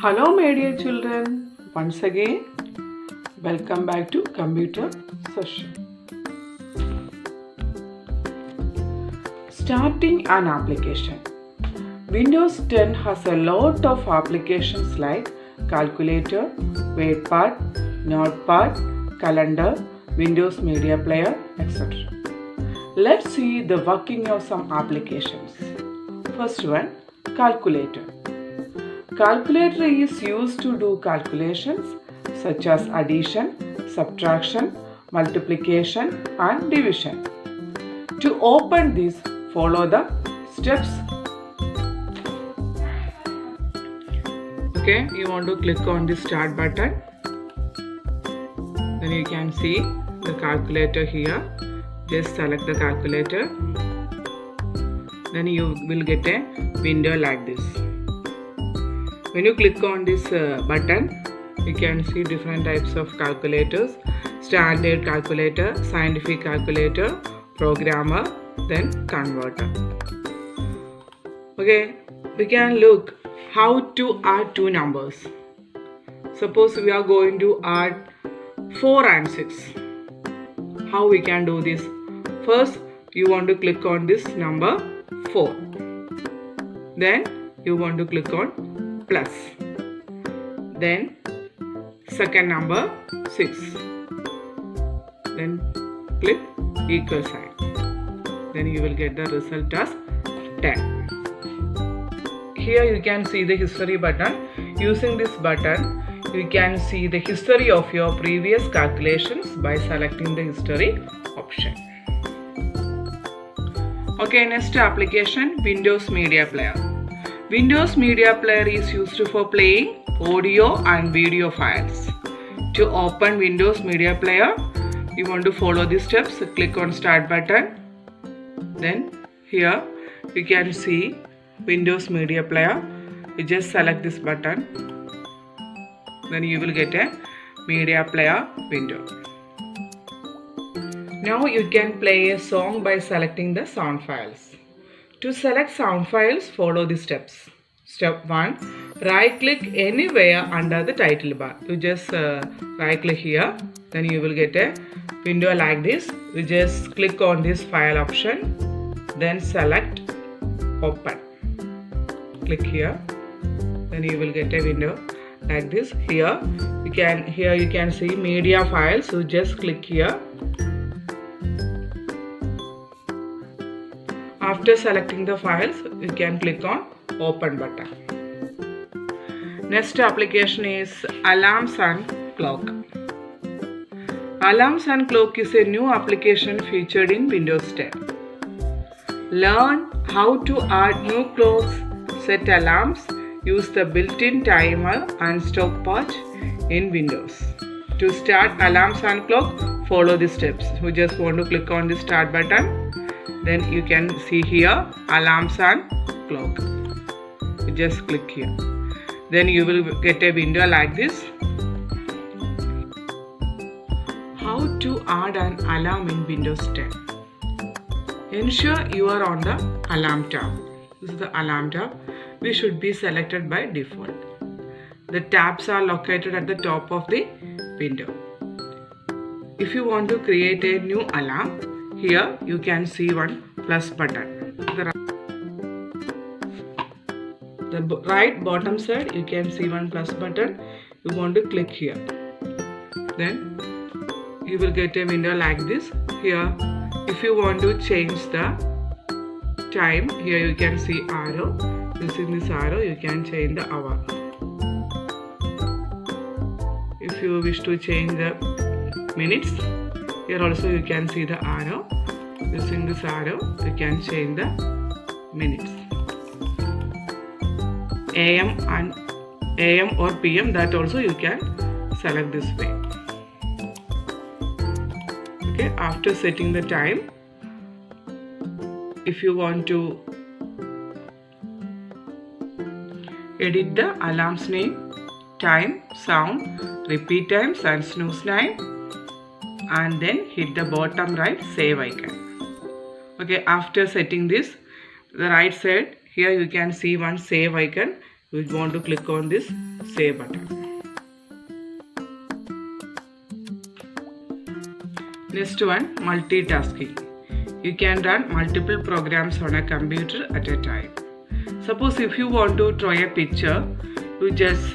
Hello, my dear children. Once again, welcome back to computer session. Starting an application. Windows 10 has a lot of applications like calculator, WordPad, Notepad, calendar, Windows Media Player, etc. Let's see the working of some applications. First one, calculator. Calculator is used to do calculations such as addition, subtraction, multiplication and division. To open this, follow the steps. Okay, you want to click on the start button. Then you can see the calculator here. Just select the calculator. Then you will get a window like this. When you click on this button, you can see different types of calculators: standard calculator, scientific calculator, programmer, then converter. Okay, we can look how to add two numbers. Suppose we are going to add 4 and 6. How we can do this? First, you want to click on this number 4. Then you want to click on plus. Then second number 6. Then click equal sign. Then you will get the result as 10. Here you can see the history button. Using this button, you can see the history of your previous calculations by selecting the history option. Okay, next application, Windows Media Player. Windows Media Player is used for playing audio and video files. To open Windows Media Player, you want to follow the steps. Click on Start button. Then here you can see Windows Media Player. You just select this button. Then you will get a Media Player window. Now you can play a song by selecting the sound files. To select sound files, follow the steps. Step 1. Right click anywhere under the title bar. You just right click here. Then you will get a window like this. You just click on this file option. Then select open. Click here. Then you will get a window like this. Here you can see media files. So just click here. After selecting the files, you can click on open button. Next application is Alarms and Clock. Alarms and Clock is a new application featured in Windows 10. Learn how to add new clocks, set alarms, use the built-in timer and stopwatch in Windows. To start Alarms and Clock, follow the steps. You just want to click on the start button. Then you can see here Alarms and Clock. You just click here. Then you will get a window like this. How to add an alarm in Windows 10. Ensure you are on the Alarm tab. This is the Alarm tab. We should be selected by default. The tabs are located at the top of the window. If you want to create a new alarm, here you can see one plus button. The right bottom side you can see one plus button. You want to click here. Then you will get a window like this. Here if you want to change the time, here you can see arrow. Using this arrow you can change the hour. If you wish to change the minutes, here also you can see the arrow. Using this arrow, you can change the minutes. AM or PM, that also you can select this way. Okay, after setting the time, if you want to edit the alarm's name, time, sound, repeat times and snooze time, and then hit the bottom right save icon. Okay, after setting this, the right side here you can see one save icon. you want to click on this save button. Next one, multitasking. You can run multiple programs on a computer at a time. Suppose if you want to draw a picture, you just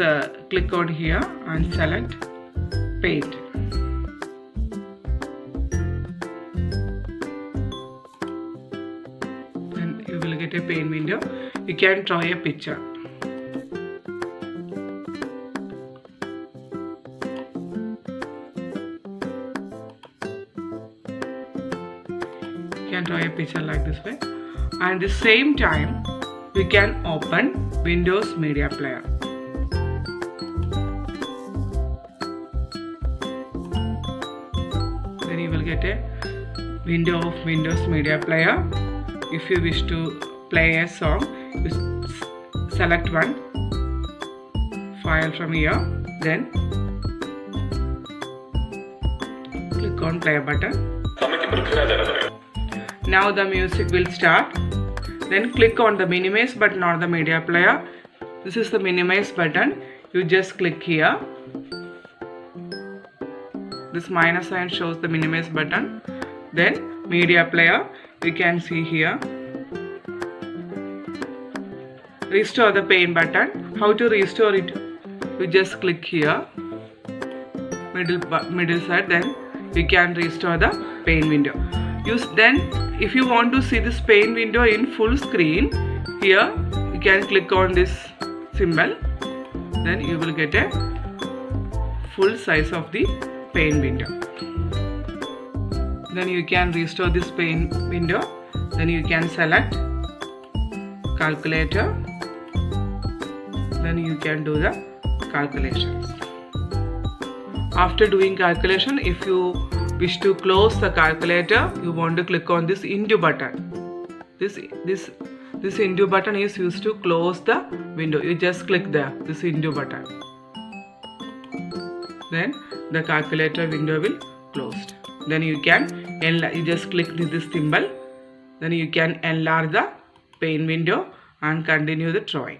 click on here and select paint. Then you will get a paint window. You can draw a picture. You can draw a picture like this way. And at the same time, we can open Windows Media Player. Then you will get a window of Windows Media Player. If you wish to play a song, you select one file from here, then click on play button. Now the music will start. Then click on the minimize button or the media player. This is the minimize button. You just click here. This minus sign shows the minimize button. Then media player, you can see here. Restore the paint button. How to restore it? You just click here, middle side. Then you can restore the paint window. Then if you want to see this paint window in full screen, here you can click on this symbol. Then you will get a full size of the paint window. Then you can restore this paint window. Then you can select calculator. Then you can do the calculations. After doing calculation, if you wish to close the calculator, you want to click on this undo button. This undo button is used to close the window. You just click there, this undo button. Then the calculator window will close. Then you just click this symbol. Then you can enlarge the paint window and continue the drawing.